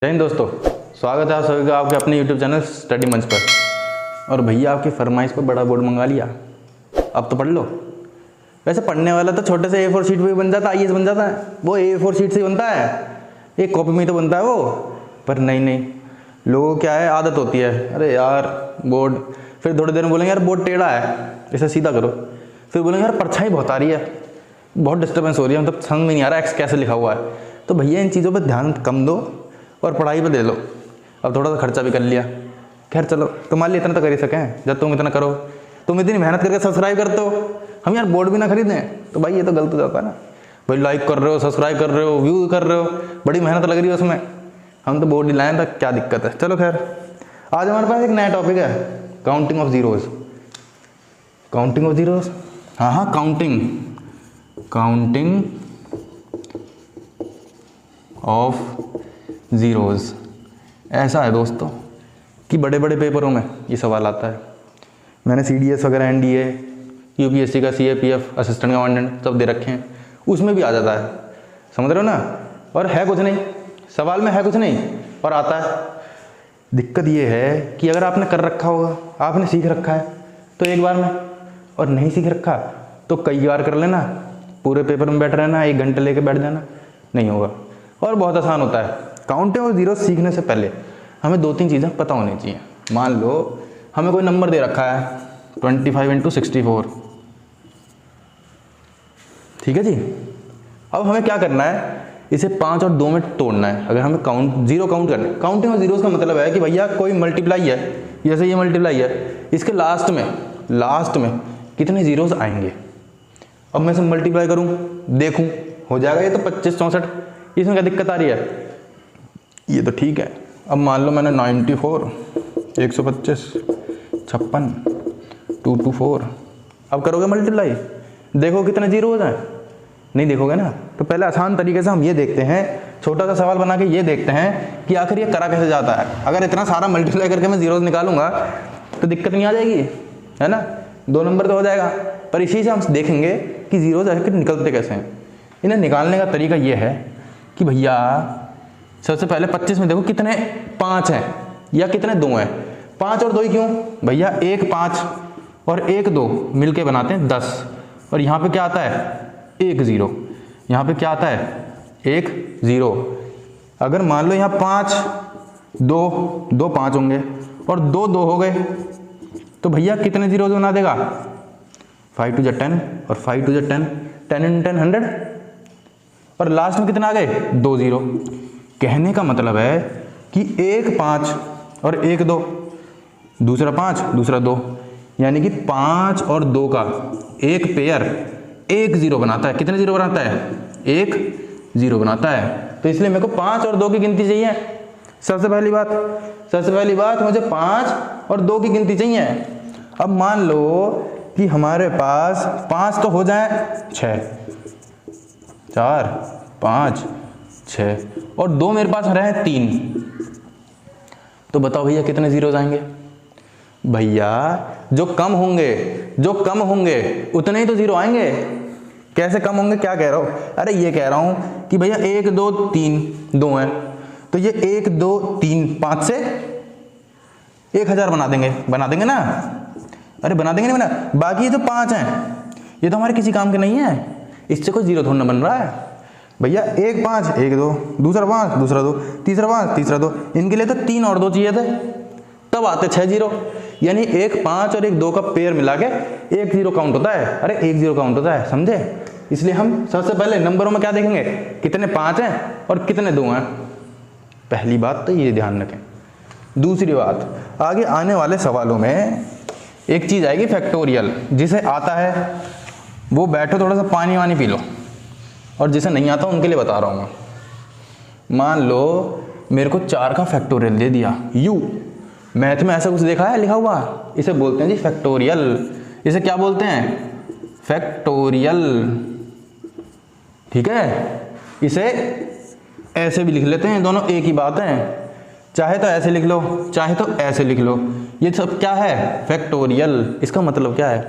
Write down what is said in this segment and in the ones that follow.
जय हिंद दोस्तों, स्वागत है आप सभी का आपके अपने YouTube चैनल स्टडी मंच पर। और भैया आपकी फरमाइश पर बड़ा बोर्ड मंगा लिया, अब तो पढ़ लो। वैसे पढ़ने वाला तो छोटे से A4 शीट पे बन जाता है, आईएएस बन जाता है। वो A4 शीट से बनता है, एक कॉपी में तो बनता है वो। पर नहीं, लोगों को क्या है, आदत होती है, अरे यार बोर्ड, फिर थोड़ी देर में बोलेंगे यार बोर्ड टेढ़ा है, इसे सीधा करो। फिर बोलेंगे यार परछाई बहुत आ रही है, बहुत डिस्टर्बेंस हो रही है, मतलब समझ में नहीं आ रहा एक्स कैसे लिखा हुआ है। तो भैया इन चीज़ों पर ध्यान कम दो और पढ़ाई पे दे लो। अब थोड़ा सा खर्चा भी कर लिया, खैर चलो, तुम्हारे लिए इतना तो कर ही सकें। जब तुम इतना करो, तुम इतनी मेहनत करके सब्सक्राइब करते हो, हम यार बोर्ड भी ना खरीदें तो भाई ये तो गलत हो जाता है ना। भाई लाइक कर रहे हो, सब्सक्राइब कर रहे हो, व्यू कर रहे हो, बड़ी मेहनत लग रही है उसमें, हम तो बोर्ड ही लाएँ तो क्या दिक्कत है। चलो खैर, आज हमारे पास एक नया टॉपिक है, counting of zeros. Counting of zeros, हाँ, काउंटिंग ऑफ ज़ीरोज़। ऐसा है दोस्तों कि बड़े बड़े पेपरों में ये सवाल आता है। मैंने CDS वगैरह, NDA, UPSC का CAPF, असिस्टेंट कमांडेंट सब दे रखे हैं, उसमें भी आ जाता है, समझ रहे हो ना। और है कुछ नहीं, सवाल में है कुछ नहीं और आता है। दिक्कत ये है कि अगर आपने कर रखा होगा, आपने सीख रखा है तो एक बार में, और नहीं सीख रखा तो कई बार कर लेना, पूरे पेपर में बैठ रहना, 1 घंटे लेके बैठ जाना, नहीं होगा। और बहुत आसान होता है। काउंटिंग ऑफ जीरो सीखने से पहले हमें 2-3 चीज़ें पता होनी चाहिए। मान लो हमें कोई नंबर दे रखा है 25 × 64, ठीक है जी। अब हमें क्या करना है, इसे 5 और 2 में तोड़ना है। अगर हमें जीरो काउंट करना है, काउंटिंग ऑफ जीरोज़ का मतलब है कि भैया कोई मल्टीप्लाई है, जैसे ये मल्टीप्लाई है, इसके लास्ट में कितने जीरोज़ आएंगे। अब मैं इसे मल्टीप्लाई करूँ, देखूँ, हो जाएगा ये तो 25 64, इसमें क्या दिक्कत आ रही है, ये तो ठीक है। अब मान लो मैंने 94, 125, 56, 224, अब करोगे मल्टीप्लाई, देखो कितने जीरो हो जाए, नहीं देखोगे ना। तो पहले आसान तरीके से हम ये देखते हैं, छोटा सा सवाल बना के ये देखते हैं कि आखिर ये करा कैसे जाता है। अगर इतना सारा मल्टीप्लाई करके मैं जीरोज़ निकालूंगा तो दिक्कत नहीं आ जाएगी, है ना, 2 नंबर तो हो जाएगा। पर इसी से हम देखेंगे कि जीरोज़ आखिर निकलते कैसे हैं। इन्हें निकालने का तरीका ये है कि भैया सबसे पहले 25 में देखो कितने 5 हैं या कितने 2 हैं। 5 और 2 ही क्यों भैया, 1 5 और 1 2 मिलके बनाते हैं 10। और यहाँ पे क्या आता है, 1 0, यहाँ पे क्या आता है, 1 0। अगर मान लो यहाँ 5 2 5 होंगे और 2 2 हो गए तो भैया कितने जीरो बना देगा, 5 2 10 और 5 2 10, 10 × 10 100, और लास्ट में कितने आ गए, 2 0। कहने का मतलब है कि 1 5 और 1 2, दूसरा 5 दूसरा 2, यानी कि 5 और 2 का एक पेयर 1 0 बनाता है। कितने जीरो बनाता है, 1 0 बनाता है। तो इसलिए मेरे को 5 और 2 की गिनती चाहिए। सबसे पहली बात मुझे 5 और 2 की गिनती चाहिए। अब मान लो कि हमारे पास 5 तो हो जाए 6, 4 5 6 और 2 मेरे पास रहे 3, तो बताओ भैया कितने जीरोज़ आएंगे। भैया जो कम होंगे उतने ही तो जीरो आएंगे। कैसे कम होंगे, क्या कह रहा हूँ, अरे ये कह रहा हूँ कि भैया 1 2 3 2 हैं, तो ये 1 2 3 5 से 1000 बना देंगे ना। अरे बना देंगे नहीं बना, बाकी ये जो 5 हैं ये तो हमारे किसी काम के नहीं है, इससे कोई जीरो थोड़ा ना बन रहा है। भैया 1 5 1 2, दूसरा 5 दूसरा 2, तीसरा 5 तीसरा 2, इनके लिए तो 3 और 2 चाहिए थे, तब आते 6 जीरो। यानी 1 5 और 1 2 का पेयर मिला के 1 0 काउंट होता है। अरे 1 0 काउंट होता है, समझे। इसलिए हम सबसे पहले नंबरों में क्या देखेंगे, कितने 5 हैं और कितने 2 हैं। पहली बात तो ये ध्यान रखें। दूसरी बात, आगे आने वाले सवालों में एक चीज़ आएगी फैक्टोरियल, जिसे आता है वो बैठो थोड़ा सा पानी वानी पी लो, और जिसे नहीं आता उनके लिए बता रहा हूँ मैं। मान लो मेरे को 4 का फैक्टोरियल दे दिया, यू, मैथ में ऐसा कुछ देखा है लिखा हुआ, इसे बोलते हैं जी फैक्टोरियल। इसे क्या बोलते हैं, फैक्टोरियल, ठीक है। इसे ऐसे भी लिख लेते हैं, दोनों एक ही बात है, चाहे तो ऐसे लिख लो चाहे तो ऐसे लिख लो, ये सब क्या है, फैक्टोरियल। इसका मतलब क्या है,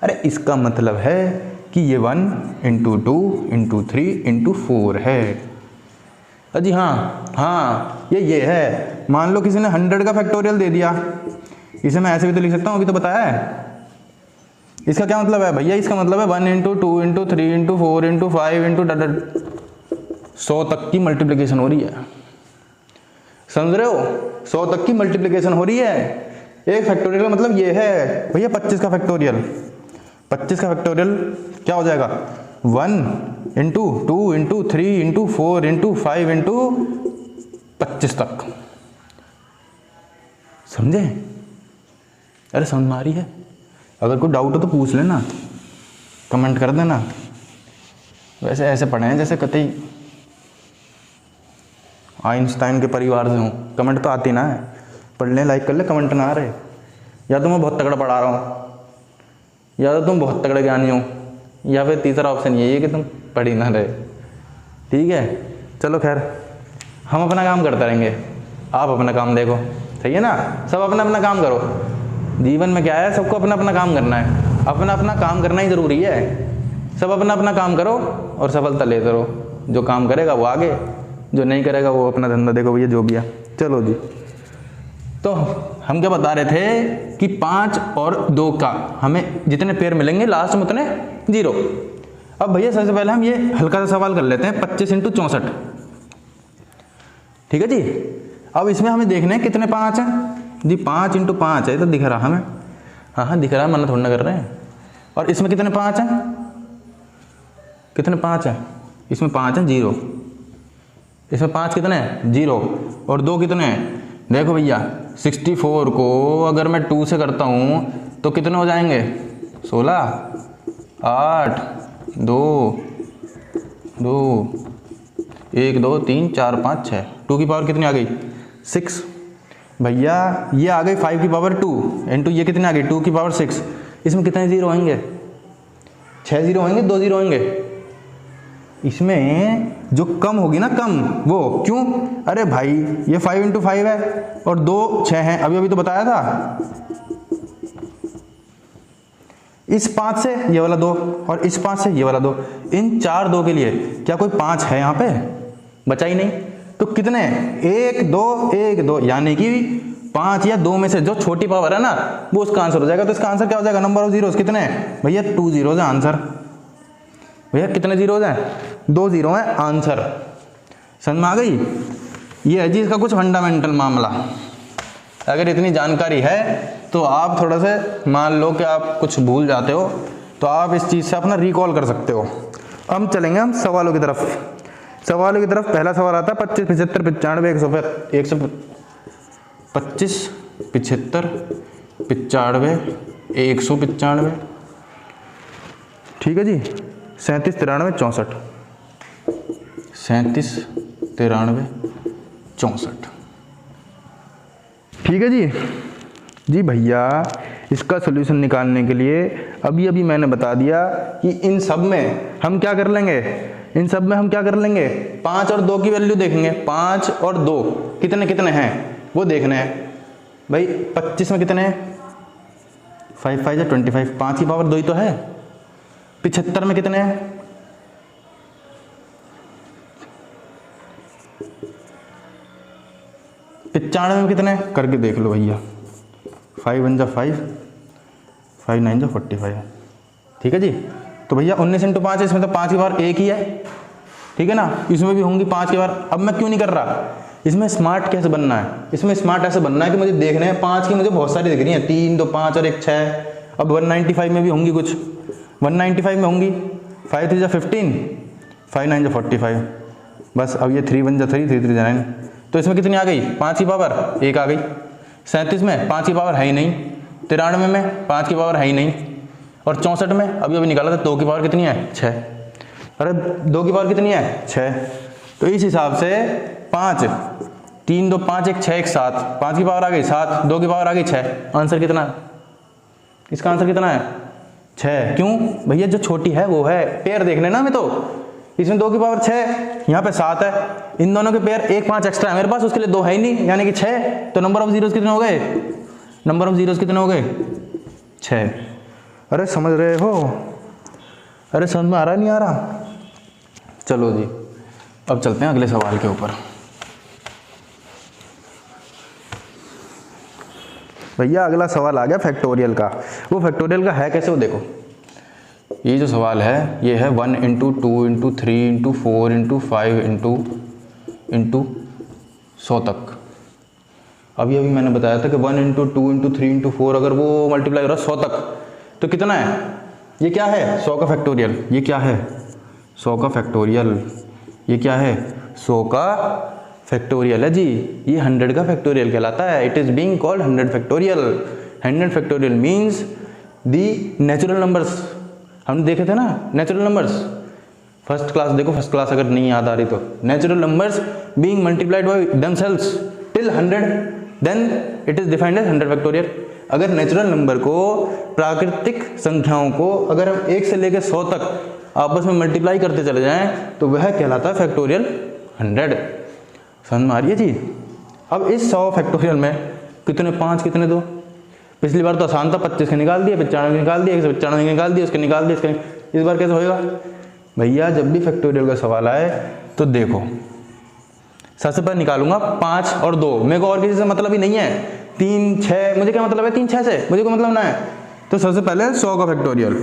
अरे इसका मतलब है कि ये 1 × 2 × 3 × 4 है। अजी हाँ ये है। मान लो किसी ने 100 का फैक्टोरियल दे दिया, इसे मैं ऐसे भी तो लिख सकता हूँ, अभी तो बताया है। इसका क्या मतलब है भैया? इसका मतलब है 1 into 2 into 3 into 4 into 5 into 100 तक की मल्टीप्लिकेशन हो रही है। समझ रहे हो? 100 तक की मल्टीप्लिकेशन हो रही है। एक फैक्टोरियल का मतलब ये है भैया 25 का फैक्टोरियल। 25 का फैक्टोरियल क्या हो जाएगा? 1 into 2 into 3 into 4 into 5 into 25 तक। समझे? अरे समझ में आ रही है? अगर कोई डाउट हो तो पूछ लेना, कमेंट कर देना। वैसे ऐसे पढ़े हैं जैसे कतई आइंस्टाइन के परिवार से हूँ। कमेंट तो आती ना है, पढ़ ले, लाइक कर ले, कमेंट ना आ रहे। या तो मैं बहुत तगड़ा पढ़ा रहा हूँ, या तो तुम बहुत तगड़े ज्ञानी हो, या फिर तीसरा ऑप्शन यही है कि तुम पढ़ ही ना रहे। ठीक है, चलो खैर, हम अपना काम करते रहेंगे, आप अपना काम देखो। सही है ना? सब अपना अपना काम करो। जीवन में क्या है, सबको अपना अपना काम करना है। अपना अपना काम करना ही ज़रूरी है। सब अपना अपना काम करो और सफलता लेते रहो। जो काम करेगा वो आगे, जो नहीं करेगा वो अपना धंधा देखो भैया, जो भी है। चलो जी, तो हम क्या बता रहे थे कि 5 और 2 का हमें जितने पेयर मिलेंगे लास्ट में उतने 0। अब भैया सबसे पहले हम ये हल्का सा सवाल कर लेते हैं, 25 इंटू 64। ठीक है जी। अब इसमें हमें देखना है कितने 5 हैं जी। 5 इंटू 5 है तो दिख रहा हमें। हाँ दिख रहा है, मना थोड़ा ना कर रहे हैं। और इसमें कितने 5 हैं? कितने 5 हैं? इसमें 5 हैं 0। इसमें 5 कितने हैं? 0। और 2 कितने हैं? देखो भैया 64 को अगर मैं 2 से करता हूँ तो कितने हो जाएंगे? 16, 8, 2, 1, 2, 3, 4, 5, 6। 2 की पावर कितनी आ गई? 6। भैया ये आ गई 5 की पावर 2 इंटू ये कितनी आ गई? 2 की पावर 6। इसमें कितने 0 होंगे? 6 0 होंगे, 2 0 होंगे। इसमें जो कम होगी ना, कम, वो क्यों? अरे भाई ये 5 इंटू 5 है और 2 6 हैं, अभी तो बताया था। इस 5 से ये वाला 2 और इस 5 से ये वाला 2, इन 4 2 के लिए क्या कोई 5 है यहाँ पे? बचा ही नहीं। तो कितने? 1 2 1 2, यानी कि 5 या 2 में से जो छोटी पावर है ना वो उसका आंसर हो जाएगा। तो इसका आंसर क्या हो जाएगा? नंबर ऑफ जीरोस कितने हैं भैया? 2 जीरोस है आंसर। भैया कितने जीरोस हैं? 2 जीरो हैं आंसर। समझ में आ गई? ये है जी इसका कुछ फंडामेंटल मामला। अगर इतनी जानकारी है तो आप थोड़ा सा मान लो कि आप कुछ भूल जाते हो तो आप इस चीज़ से अपना रिकॉल कर सकते हो। हम चलेंगे हम सवालों की तरफ। सवालों की तरफ पहला सवाल आता है 25 75 95 125 75 95 195। ठीक है जी। 37 93 64। 37 93 64। ठीक है जी भैया इसका सोल्यूशन निकालने के लिए अभी मैंने बता दिया कि इन सब में हम क्या कर लेंगे? 5 और 2 की वैल्यू देखेंगे। 5 और 2 कितने कितने हैं वो देखने हैं भाई। 25 में कितने हैं? 5 5 या 25, 5 की पावर 2 ही तो है। 75 में कितने हैं? 95 में कितने हैं? करके देख लो भैया। 5 1 जा 5, 5 9 जा 45। ठीक है जी। तो भैया 19 इंटू 5 है, इसमें तो 5 की पावर 1 ही है। ठीक है ना? इसमें भी होंगी 5 की पावर। अब मैं क्यों नहीं कर रहा? इसमें स्मार्ट कैसे बनना है? इसमें स्मार्ट ऐसे बनना है कि मुझे देखने हैं 5 की मुझे बहुत सारी दिख रही हैं, 3 2 5 और 1 6। अब 195 में भी होंगी कुछ, 195 में होंगी। 5 3 जा 15, 5 9 जा 45। बस अब ये 3 1 जा 3, 3 3 जा 9। तो इसमें कितनी आ गई? 5 की पावर 1 आ गई। 37 में 5 की पावर है ही नहीं। 93 में 5 की पावर है ही नहीं। और 64 में अभी निकाला था 2 की पावर कितनी है? 6। अरे 2 की पावर कितनी है? 6। तो इस हिसाब से 5 3 2 5 1 6 1 7, 5 की पावर आ गई 7, 2 की पावर आ गई 6। आंसर कितना है? इसका आंसर कितना है? 6। क्यों भैया? जो छोटी है वो है। पेयर देखने ना हमें, तो इसमें 2 की पावर 6, यहाँ पे 7 है। इन दोनों के पेयर 1 5 एक्स्ट्रा है मेरे पास, उसके लिए 2 है ही नहीं, यानी कि 6। तो नंबर ऑफ जीरोस कितने हो गए? नंबर ऑफ जीरोस कितने हो गए? 6। अरे समझ रहे हो? अरे समझ में आ रहा नहीं आ रहा? चलो जी अब चलते हैं अगले सवाल के ऊपर। भैया अगला सवाल आ गया फैक्टोरियल का। वो फैक्टोरियल का है कैसे, वो देखो। ये जो सवाल है ये है 1 into 2 into 3 into 4 into 5 into 100 तक। अभी मैंने बताया था कि 1 इंटू 2 इंटू 3 इंटू 4 अगर वो मल्टीप्लाई हो रहा है 100 तक तो कितना है, ये क्या है 100 का फैक्टोरियल। ये क्या है 100 का फैक्टोरियल। ये क्या है 100 का फैक्टोरियल है जी। ये 100 का फैक्टोरियल कहलाता है। It is being called 100 factorial. 100 factorial means the natural numbers. हम देखे थे ना नेचुरल नंबर्स, फर्स्ट क्लास देखो, फर्स्ट क्लास अगर नहीं याद आ रही तो। Natural numbers being multiplied by themselves till 100 then it is defined as 100 factorial. अगर नेचुरल नंबर को, प्राकृतिक संख्याओं को अगर हम 1 से लेकर 100 तक आपस में मल्टीप्लाई करते चले जाएं तो वह कहलाता है फैक्टोरियल 100। समझ में आ रही है जी। अब इस 100 फैक्टोरियल में कितने 5 कितने 2, पिछली बार तो आसान था, 25 के निकाल दिए, 95 के निकाल दिए, 195 के निकाल दिए, उसके निकाल दिए, इसके। इस बार कैसे होएगा भैया, जब भी फैक्टोरियल का सवाल आए तो देखो सबसे पहले निकालूंगा 5 और 2। मेरे को और किसी से मतलब ही नहीं है। 3 6 मुझे क्या मतलब है, 3 6 से मुझे कोई मतलब ना है। तो सबसे पहले 100 का फैक्टोरियल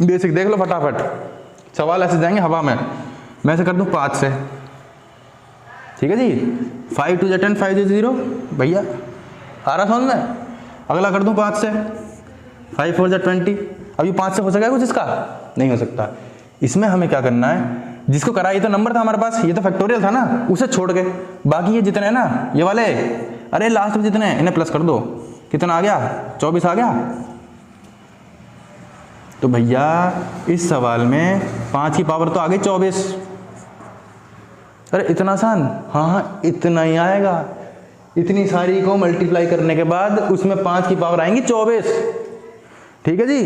बेसिक देख लो फटाफट। सवाल ऐसे जाएंगे हवा में। मैं ऐसे कर दूं 5 से, ठीक है जी। 5 2 10 5 0 भैया आ रहा समझ में। अगला कर दूं 5 से, 5 4 20। अब ये 5 से हो सकेगा कुछ इसका, नहीं हो सकता। इसमें हमें क्या करना है, जिसको करा ये तो नंबर था हमारे पास, ये तो फैक्टोरियल था ना, उसे छोड़ के बाकी ये जितने हैं ना ये वाले, अरे लास्ट में जितने हैं इन्हें प्लस कर दो। कितना आ गया 24 आ गया। तो भैया इस सवाल में 5 की पावर तो आ गई 24। अरे इतना आसान, हाँ इतना ही आएगा। इतनी सारी को मल्टीप्लाई करने के बाद उसमें 5 की पावर आएंगी 24, ठीक है जी।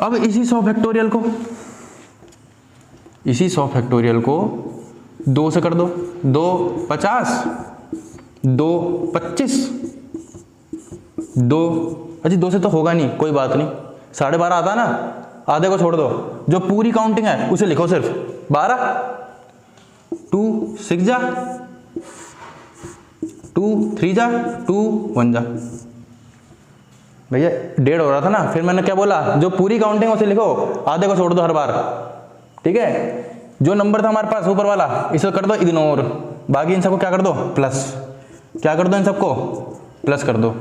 अब इसी 100 फैक्टोरियल को 2 से कर दो। 2 50, 2 25, 2 अच्छा 2 से तो होगा नहीं, कोई बात नहीं। 12.5 आता ना, आधे को छोड़ दो, जो पूरी काउंटिंग है उसे लिखो सिर्फ 12। 2 6 जा, 2 3 जा, 2 1 जा। भैया 1.5 हो रहा था ना, फिर मैंने क्या बोला, जो पूरी काउंटिंग उसे लिखो, आधे को छोड़ दो हर बार, ठीक है। जो नंबर था हमारे पास ऊपर वाला इसे कर दो इग्नोर, बाकी इन सबको क्या कर दो प्लस। क्या कर दो इन सबको प्लस कर दो।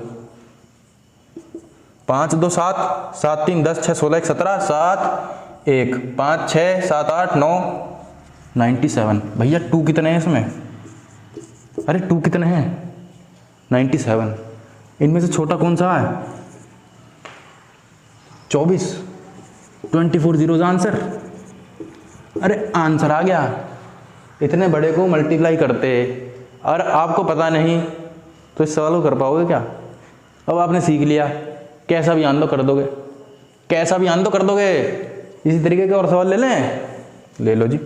5 2 7, 7 3 10 6 16 1 17, 7 1 5 6 7 8 9 97। भैया 2 कितने हैं इसमें, अरे 2 कितने हैं 97। इनमें से छोटा कौन सा है 24। 24 जीरोज आंसर। अरे आंसर आ गया। इतने बड़े को मल्टीप्लाई करते और आपको पता नहीं तो इस सवाल को कर पाओगे क्या। अब आपने सीख लिया, कैसा भी आन दो कर दोगे, कैसा भी आन दो कर दोगे। इसी तरीके के और सवाल ले लें, ले लो जी।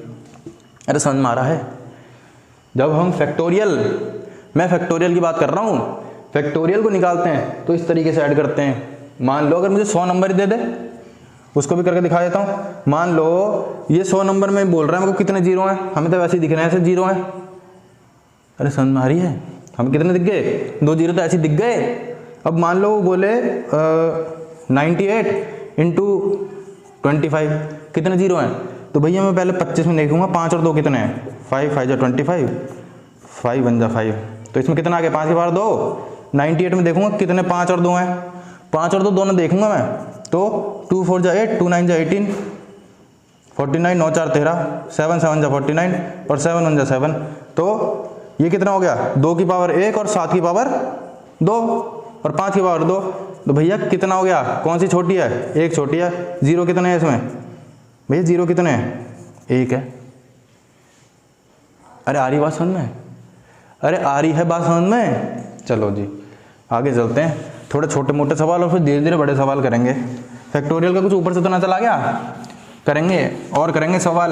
अरे समझ में आ रहा है। जब हम फैक्टोरियल, मैं फैक्टोरियल की बात कर रहा हूँ, फैक्टोरियल को निकालते हैं तो इस तरीके से ऐड करते हैं। मान लो अगर मुझे 100 नंबर दे दे, उसको भी करके दिखा देता हूँ। मान लो ये 100 नंबर में बोल रहा है मेरे को कितने जीरो हैं, हमें तो वैसे ही दिख रहे हैं ऐसे जीरो हैं। अरे समझ में आ रही है, हमें कितने दिख गए 2 जीरो तो ऐसे दिख गए। अब मान लो वो बोले 98 इंटू 25 कितने जीरो हैं, तो भैया मैं पहले 25 में देखूंगा 5 और 2 कितने हैं, 5 5 जा 25, 5 1 जा 5, तो इसमें कितना आ गया 5 की पावर 2। 98 में देखूंगा कितने 5 और 2 हैं, 5 और 2 दोनों देखूंगा मैं, तो 2 4 जा 8, 2 9 जा 18, 49 9 4 13, 7 7 जा 49 और 7 1 जा 7। तो ये कितना हो गया 2 की पावर 1 और 7 की पावर 2 और 5 की पावर 2। तो भैया कितना हो गया, कौन सी छोटी है, एक छोटी है। जीरो कितने हैं इसमें भैया, जीरो कितने हैं, एक है। अरे आ रही बात समझ में, अरे आ रही है बात समझ में। चलो जी आगे चलते हैं, थोड़े छोटे मोटे सवाल और फिर धीरे धीरे बड़े सवाल करेंगे। फैक्टोरियल का कुछ ऊपर से तो ना चला गया, करेंगे और करेंगे सवाल,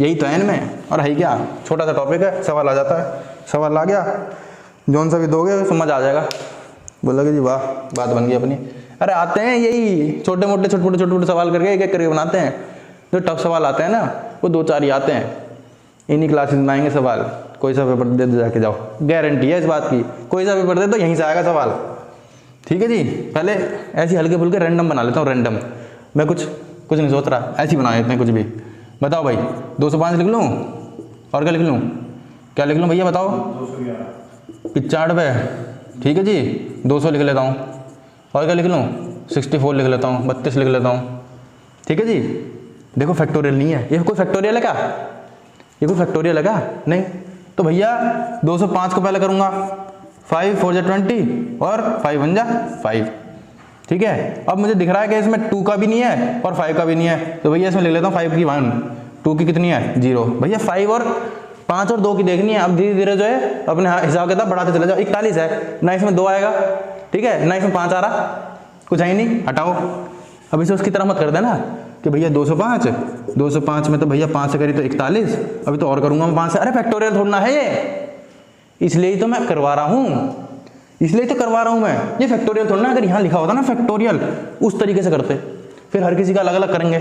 यही तो है इनमें। और है क्या, छोटा सा टॉपिक है, सवाल आ जाता है, सवाल आ गया जौन सा भी दोगे समझ आ जाएगा। बोलोगे जी वाह बात बन गई अपनी। अरे आते हैं यही छोटे मोटे सवाल करके एक एक करके बनाते हैं। जो टफ सवाल आते हैं ना वो 2 4 ही आते हैं, इन्हीं क्लासेस में आएंगे सवाल। कोई सा पेपर दे दो जाके जाओ, गारंटी है इस बात की, कोई सा पेपर दे दो यहीं से आएगा सवाल। ठीक है जी, पहले ऐसी हल्के फुल्के रैंडम बना लेता हूँ, रैंडम, मैं कुछ नहीं सोच रहा, ऐसे ही बना लेते हैं कुछ भी। बताओ भाई 205 लिख लूँ और क्या लिख लूँ, क्या लिख लूँ भैया बताओ, 95, ठीक है जी, 200 लिख लेता हूँ, और क्या लिख लूँ 64 लिख लेता हूँ, 32 लिख लेता हूँ। ठीक है जी, देखो फैक्टोरियल नहीं है, ये कोई फैक्टोरियल है क्या, ये कोई फैक्टोरियल है क्या, नहीं। तो भैया 205 को पहले करूँगा, 5 4 जा 20 और 5 1 जा 5। ठीक है, अब मुझे दिख रहा है कि इसमें 2 का भी नहीं है और 5 का भी नहीं है, तो भैया इसमें लिख लेता हूँ 5 की 1, 2 की कितनी है 0। भैया 5 और 5 और 2 की देखनी है, अब धीरे धीरे जो है अपने हिसाब किताब बढ़ाते चले जाओ। 41 है ना, इसमें 2 आएगा, ठीक है ना, इसमें 5 आ रहा, कुछ है ही नहीं, हटाओ। अब इसे उसकी तरह मत कर देना कि भैया 205 में तो भैया 5 से करी तो 41, अभी तो और करूंगा मैं 5 से, अरे फैक्टोरियल थोड़ा है ये, इसलिए तो मैं करवा रहा हूँ, इसलिए तो करवा रहा हूँ मैं, ये फैक्टोरियल थोड़ा ना, अगर यहाँ लिखा होता ना फैक्टोरियल उस तरीके से करते, फिर हर किसी का अलग अलग करेंगे।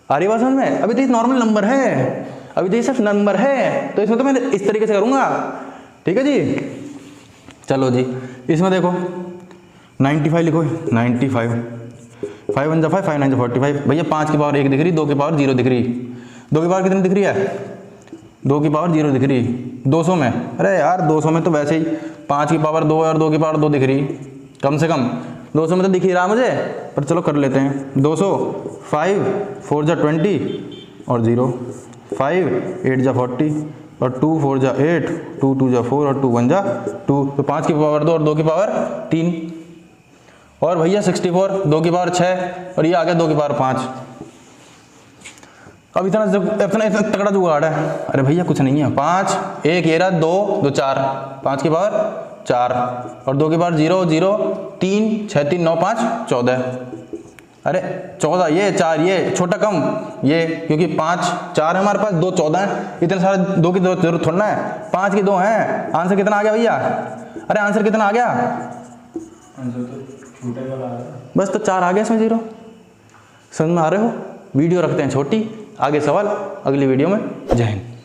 आ रही बात समझ में, अभी तो ये नॉर्मल नंबर है, अभी तो ये सिर्फ नंबर है, तो इसमें तो मैं इस तरीके से करूँगा। ठीक है जी, चलो जी, इसमें देखो 95 लिखो, 95, 5 1 जा 5, 5 9 जा 45। भैया 5 की पावर 1 दिख रही, 2 की पावर 0 दिख रही, 2 की पावर कितनी दिख रही है, 2 की पावर 0 दिख रही 200 में। अरे यार 200 में तो वैसे ही 5 की पावर 2 और 2 की पावर 2 दिख रही, कम से कम 200 में तो दिख ही रहा मुझे, पर चलो कर लेते हैं 200, 5 4 जा 20 और 0, 5 8 जा 40 और 2 4 जा 8, 2 2 जा 4 और 2 1 जा 2, तो 5 की पावर 2 और 2 की पावर 3, और भैया 64, 2 की पावर 6 और ये आ गया 2 की पावर 5। अब इतना तगड़ा जुगाड़ है, अरे भैया कुछ नहीं है, 5 1 ये रहा, 2 2 4, 5 की पावर 4 और 2 की पावर 0 0 3 6 3 9 5 14, अरे 14 ये 4 ये छोटा कम ये, क्योंकि 5 4 है हमारे पास, 2 14 है, इतने सारे 2 की जरूरत थोड़ा है, 5 की 2 है। आंसर कितना आ गया भैया, अरे आंसर कितना आ गया, आंसर तो छोटे वाला आ रहा, बस तो 4 आ गया इसमें 0। समझ में आ रहे हो, वीडियो रखते हैं छोटी, आगे सवाल अगली वीडियो में। जय हिंद।